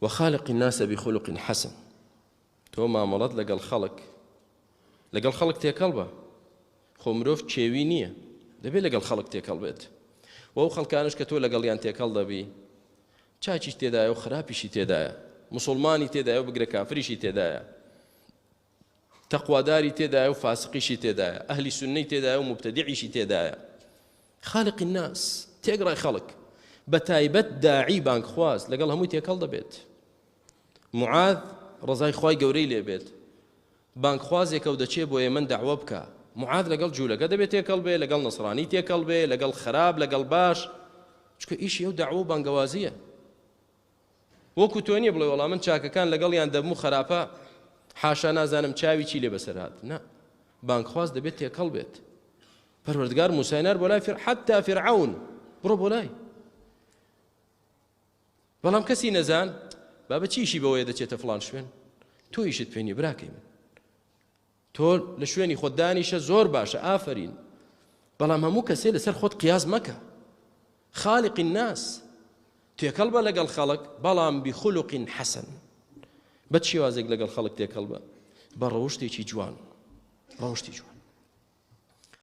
وخالق الناس بخلق حسن. تۆ مامەڵەت لەگەڵ خەڵک تێکەڵ بە. خۆ مرۆڤ کێوی نییە، دەبێت لەگەڵ خەڵک تێکەڵ بێت. وەو خەڵکانش کە تۆ لەگەڵیان تێکەڵ دەبی، چاکیش تێدایە و خراپیشی تێدایە، موسڵمانی تێدایە و بگرە کافریشی تێدایە، تەقواداری تێدایە و فاسقیشی تێدایە، ئەهلی سوننەی تێدایە و مبتەدیعیشی تێدایە. خالق الناس تێگڕای خەڵک، بە تایبەت داعی بانگخواز لەگەڵ هەمووی تێکەڵ دەبێت. معاذ ڕزای خوای گەورەی لێبێت بانگخوازێکە و دەچێ بۆ ئێمە دەعوە بکە. معاذ لەگەڵ جوولەکە دەبێت تێکەڵ بێ، لەگەڵ نەسڕانی تێکەڵ بێ، لەگەڵ خراپ لەگەڵ باش، چکە ئیشی ئەو دەعوە و بانگەوازیە. وەکو تۆ نییە بڵێ وەڵام من چاکەکان لەگەڵیان دەبم و خراپە حاشا نازانم چاوی چی لێ بەسەر هات. نا، بانگخواز دەبێت تێکەڵ بێت. پەروەردگار موسای بۆ لای حتا فرعون بڕۆ بۆ لای، بەڵام کەسی نەزان بابە چیشی بەوەیە دەچێتە فڵان شوێن، تۆ ئیشت پێنی براکەی من، تۆ لە شوێنی خۆت دانیشە زۆر باشە ئافرین، بەڵام هەموو کەسێ لەسەر خۆت قیاس مەکە. خالق الناس تێکەڵ بە لەگەڵ خەڵک، بەڵام بخلق حەسەن، بە شێوازێک لەگەڵ خەڵک تێکەڵ بە ڕەوشتێکی جوان.